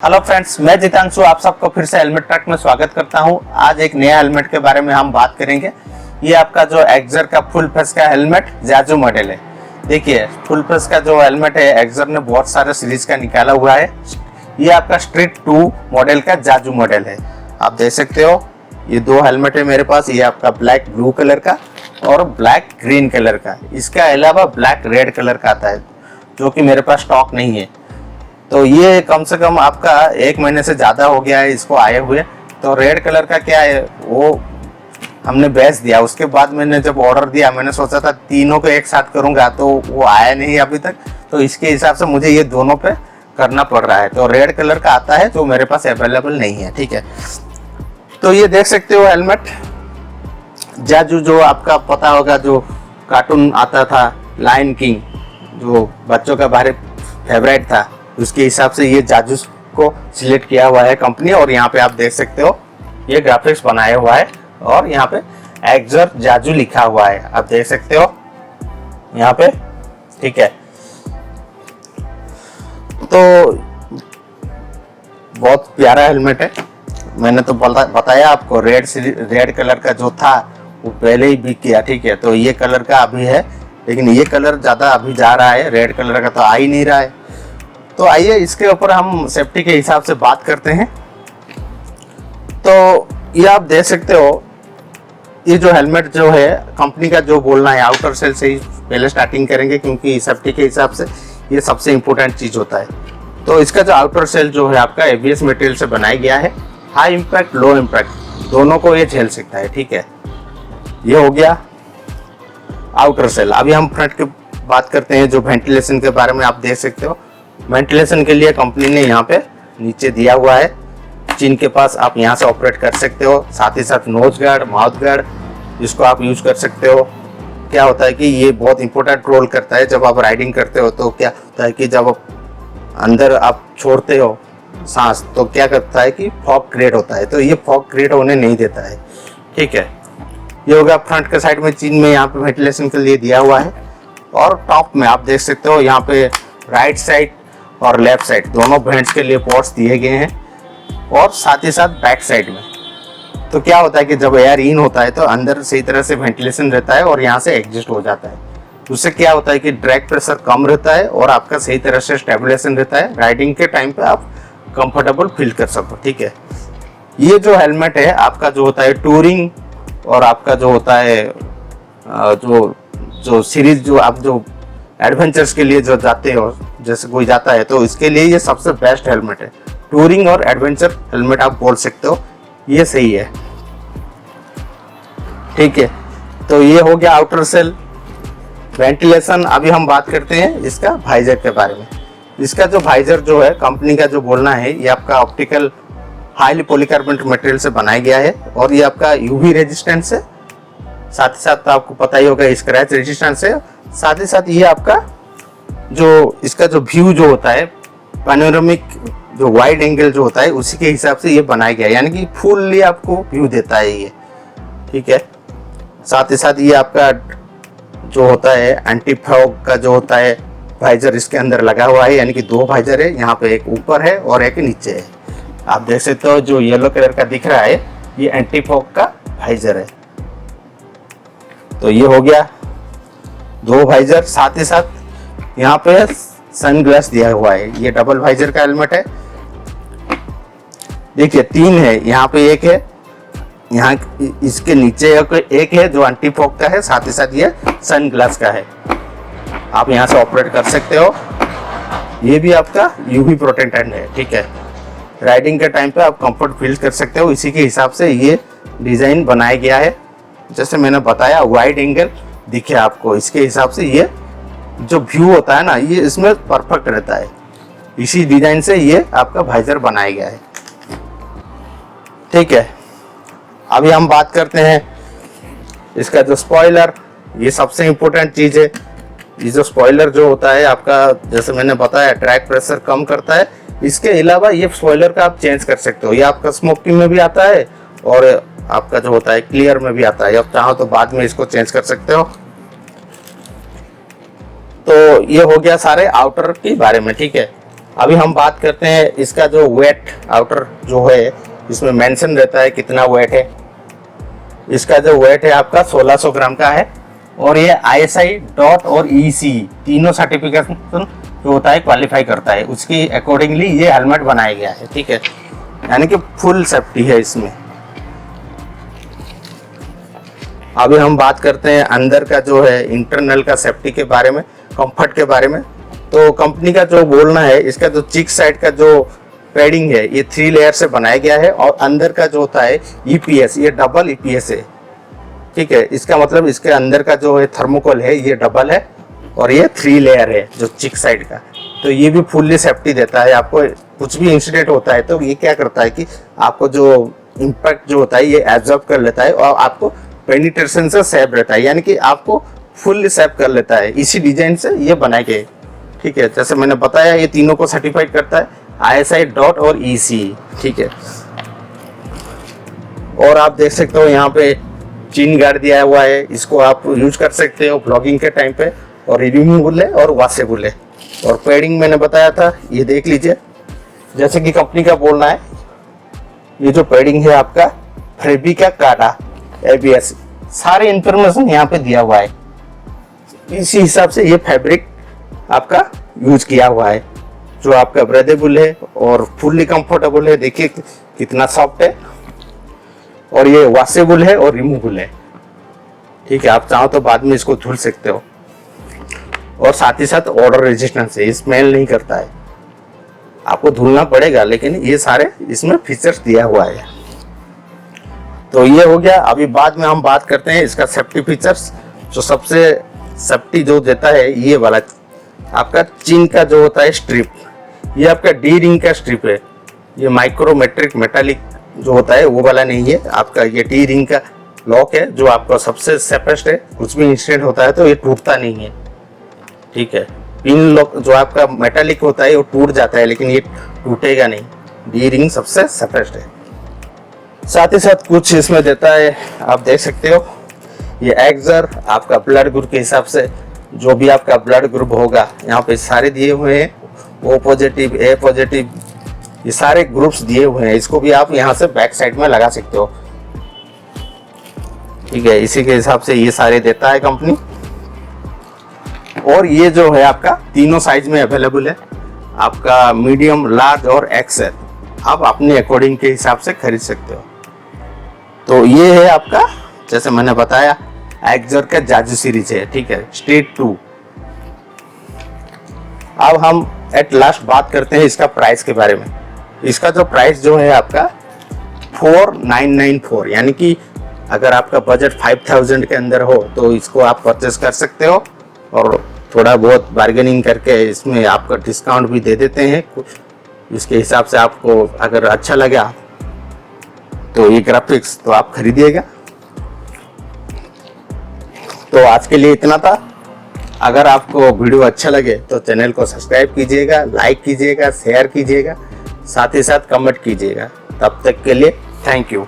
Hello friends, मैं जितांशु आप सबको फिर से हेलमेट ट्रैक में स्वागत करता हूं। आज एक नया हेलमेट के बारे में हम बात करेंगे। ये आपका जो एक्सर का फुल फेस का हेलमेट जाजू मॉडल है। देखिए, फुल फेस का जो हेलमेट है एक्सर ने बहुत सारे सीरीज का निकाला हुआ है। ये आपका स्ट्रीट 2 मॉडल का जाजू मॉडल है। आप देख सकते हो, ये दो हेलमेट है मेरे पास। ये आपका ब्लैक ब्लू कलर का और ब्लैक ग्रीन कलर का। इसका अलावा ब्लैक रेड कलर का आता है, जो कि मेरे पास स्टॉक नहीं है। तो ये कम से कम आपका 1 महीने से ज़्यादा हो गया है इसको आए हुए। तो रेड कलर का क्या है, वो हमने बेच दिया। उसके बाद मैंने जब ऑर्डर दिया, मैंने सोचा था तीनों को एक साथ करूंगा, तो वो आया नहीं अभी तक। तो इसके हिसाब से मुझे ये दोनों पे करना पड़ रहा है। तो रेड कलर का आता है जो मेरे पास अवेलेबल नहीं है, ठीक है। तो ये देख सकते हो हेलमेट जाजू, जो आपका पता होगा, जो कार्टून आता था लायन किंग, जो बच्चों का भारी फेवरेट था, उसके हिसाब से ये जाजू को सिलेक्ट किया हुआ है कंपनी। और यहाँ पे आप देख सकते हो ये ग्राफिक्स बनाया हुआ है और यहाँ पे एक्सर जाजू लिखा हुआ है, आप देख सकते हो यहाँ पे, ठीक है। तो बहुत प्यारा हेलमेट है। मैंने तो बताया आपको, रेड कलर का जो था वो पहले ही बिक गया, ठीक है। तो ये कलर का अभी है, लेकिन ये कलर ज्यादा अभी जा रहा है, रेड कलर का तो आ ही नहीं रहा है। तो आइए इसके ऊपर हम सेफ्टी के हिसाब से बात करते हैं। तो ये आप देख सकते हो, ये जो हेलमेट जो है कंपनी का जो बोलना है, आउटर सेल से ही पहले स्टार्टिंग करेंगे, क्योंकि सेफ्टी के हिसाब से ये सबसे इम्पोर्टेंट चीज होता है। तो इसका जो आउटर सेल जो है आपका एबीएस मटेरियल से बनाया गया है। हाई इम्पैक्ट लो इम्पैक्ट दोनों को ये झेल सकता है, ठीक है। ये हो गया आउटर सेल। अभी हम फ्रंट की बात करते हैं, जो वेंटिलेशन के बारे में आप देख सकते हो। वेंटिलेशन के लिए कंपनी ने यहाँ पे नीचे दिया हुआ है, जिनके पास आप यहाँ से ऑपरेट कर सकते हो। साथ ही साथ नोज गार्ड, माउथ गार्ड, जिसको आप यूज कर सकते हो। क्या होता है कि ये बहुत इंपॉर्टेंट रोल करता है जब आप राइडिंग करते हो। तो क्या होता है कि जब आप अंदर आप छोड़ते हो सांस, तो क्या करता है कि फॉग क्रिएट होता है। तो ये फॉग क्रिएट होने नहीं देता है, ठीक है। ये होगा फ्रंट के साइड में, चीन में यहाँ पे वेंटिलेशन के लिए दिया हुआ है। और टॉप में आप देख सकते हो यहाँ पे राइट साइड और लेफ्ट साइड दोनों वेंट्स के लिए पोर्ट्स दिए गए हैं, और साथ ही साथ बैक साइड में। तो क्या होता है कि जब एयर इन होता है तो अंदर सही तरह से वेंटिलेशन रहता है और यहाँ से एग्जिस्ट हो जाता है। उससे क्या होता है कि ड्रैग प्रेशर कम रहता है और आपका सही तरह से स्टेबलाइजेशन रहता है। राइडिंग के टाइम पे आप कंफर्टेबल फील कर सको, ठीक है। ये जो हेलमेट है आपका जो होता है टूरिंग, और आपका जो होता है जो सीरीज, जो आप जो एडवेंचर्स के लिए जो जाते हो, जैसे कोई जाता है, तो इसके लिए ये सबसे बेस्ट हेलमेट है। टूरिंग और एडवेंचर हेलमेट आप बोल सकते हो, ये सही है, ठीक है। तो ये हो गया आउटर सेल, वेंटिलेशन। अभी हम बात करते हैं इसका वाइजर के बारे में। इसका जो वाइजर जो है कंपनी का जो बोलना है, ये आपका ऑप्टिकल हाईली पॉलीकार्बोनेट मटेरियल से बनाया गया है, और ये आपका यूवी रेजिस्टेंस है। साथ ही साथ आपको पता ही होगा स्क्रैच रेजिस्टेंस है। साथ ही साथ ये आपका जो इसका जो व्यू जो होता है, पैनोरामिक जो वाइड एंगल जो होता है, उसी के हिसाब से ये बनाया गया है, यानी कि फुल्ली आपको व्यू देता है ये, ठीक है। साथ ही साथ ये आपका जो होता है एंटी फॉग का जो होता है वाइजर इसके अंदर लगा हुआ है, यानी कि 2 वाइजर है, यहाँ पे एक ऊपर है और एक नीचे है। आप देख सकते हो जो येलो कलर का दिख रहा है, ये एंटी फॉग का वाइजर है। तो ये हो गया 2 वाइजर। साथ ही साथ यहाँ पे सन ग्लास दिया हुआ है। ये डबल वाइजर का हेलमेट है। देखिए 3 है, यहाँ पे एक है, यहाँ इसके नीचे एक है जो एंटी फॉग का है। साथ ही साथ ये सन ग्लास का है, आप यहाँ से ऑपरेट कर सकते हो। ये भी आपका यूवी प्रोटेक्टेड है, ठीक है। राइडिंग के टाइम पे आप कंफर्ट फील कर सकते हो। इसी के हिसाब से ये डिजाइन बनाया गया है। जैसे मैंने बताया, वाइड एंगल दिखे आपको, इसके हिसाब से ये जो व्यू होता है ना, ये इसमें परफेक्ट रहता है। इसी डिजाइन से ये आपका वाइजर बनाया गया है, ठीक है। अभी हम बात करते हैं इसका जो स्पॉइलर, ये सबसे इम्पोर्टेंट चीज है। ये जो स्पॉइलर जो होता है आपका, जैसे मैंने बताया, ड्रैग प्रेशर कम करता है। इसके अलावा ये स्पॉइलर का आप चेंज कर सकते हो। ये आपका स्मोकी में भी आता है और आपका जो होता है क्लियर में भी आता है। आप चाहो तो बाद में इसको चेंज कर सकते हो। तो ये हो गया सारे आउटर के बारे में, ठीक है। अभी हम बात करते हैं इसका जो वेट आउटर जो है, इसमें मेंशन रहता है कितना वेट है। इसका जो वेट है आपका 1600 ग्राम का है और ये ISI डॉट और EC तीनों सर्टिफिकेशन जो होता है क्वालिफाई करता है, उसकी अकॉर्डिंगली ये हेलमेट बनाया गया है। ठीक है, यानी कि फुल सेफ्टी है इसमें। अभी हम बात करते हैं अंदर का जो है इंटरनल का सेफ्टी के बारे में, कंफर्ट के बारे में। तो कंपनी का जो बोलना है, इसका जो चिक साइड का जो पैडिंग है ये 3 लेयर से बनाया गया है और अंदर का जो होता है EPS, ये डबल EPS है। ठीक है, इसका मतलब इसके अंदर का जो है थर्मोकोल है ये डबल है और ये 3 लेयर है जो चिक साइड का। तो ये भी फुल्ली सेफ्टी देता है। आपको कुछ भी इंसिडेंट होता है तो ये क्या करता है कि आपको जो इम्पैक्ट जो होता है ये एब्जॉर्ब कर लेता है और आपको पेनिट्रेशन से सेव रहता है, यानी कि आपको फुल्ली सेव कर लेता है। इसी डिजाइन से ये बनाए गए। ठीक है, जैसे मैंने बताया ये तीनों को सर्टिफाइड करता है ISI डॉट और EC। ठीक है, और आप देख सकते हो यहाँ पे चिन गार्ड दिया हुआ है, इसको आप यूज कर सकते हो ब्लॉगिंग के टाइम पे, और रिमूवेबल है और वॉशेबल है। और पैडिंग मैंने बताया था, ये देख लीजिए। जैसे कि कंपनी का बोलना है, ये जो पैडिंग है आपका फैब्रिका काटा ABS, सारे इंफॉर्मेशन यहाँ पे दिया हुआ है। इसी हिसाब से ये फैब्रिक आपका यूज किया हुआ है, जो आपका ब्रेदेबल है और फुल्ली कंफर्टेबल है। देखिए कितना सॉफ्ट है, और ये वॉशेबल है और रिमूवेबल है। ठीक है, आप चाहो तो बाद में इसको धुल सकते हो, और साथ ही साथ ऑर्डर रेजिस्टेंस है, स्मेल नहीं करता है। आपको धुलना पड़ेगा, लेकिन ये सारे इसमें फीचर्स दिया हुआ है। तो ये हो गया। अभी बाद में हम बात करते हैं इसका सेफ्टी फीचर्स। जो सबसे सेफ्टी जो देता है ये वाला आपका चिन का जो होता है स्ट्रिप, ये आपका D रिंग का स्ट्रिप है। ये माइक्रोमेट्रिक मेटालिक जो होता है वो वाला नहीं है, आपका ये D रिंग का लॉक है, जो आपका सबसे सेफेस्ट है। कुछ भी इंसिडेंट होता है तो ये टूटता नहीं है। ठीक है, पिन लॉक जो आपका मेटालिक होता है वो टूट जाता है, लेकिन ये टूटेगा नहीं। D रिंग सबसे सेफेस्ट है। साथ ही साथ कुछ इसमें देता है, आप देख सकते हो, ये एक्सर आपका ब्लड ग्रुप के हिसाब से जो भी आपका ब्लड ग्रुप होगा यहाँ पे सारे दिए हुए हैं। O पॉजिटिव, A पॉजिटिव, ये सारे ग्रुप्स दिए हुए हैं। इसको भी आप यहाँ से बैक साइड में लगा सकते हो। ठीक है, इसी के हिसाब से ये सारे देता है कंपनी। और ये जो है आपका तीनों साइज में अवेलेबल है, आपका मीडियम, लार्ज और XL। आप अपने अकॉर्डिंग के हिसाब से खरीद सकते हो। तो ये है आपका, जैसे मैंने बताया, एक्सर का जाजू सीरीज है। ठीक है, स्ट्रीट 2। अब हम एट लास्ट बात करते हैं इसका प्राइस के बारे में। इसका जो प्राइस जो है आपका 4994, यानी कि अगर आपका बजट 5000 के अंदर हो तो इसको आप परचेस कर सकते हो, और थोड़ा बहुत बार्गेनिंग करके इसमें आपका डिस्काउंट भी दे देते हैं। इसके हिसाब से आपको अगर अच्छा लगा तो ये ग्राफिक्स तो आप खरीदिएगा। तो आज के लिए इतना था। अगर आपको वीडियो अच्छा लगे तो चैनल को सब्सक्राइब कीजिएगा, लाइक कीजिएगा, शेयर कीजिएगा, साथ ही साथ कमेंट कीजिएगा। तब तक के लिए थैंक यू।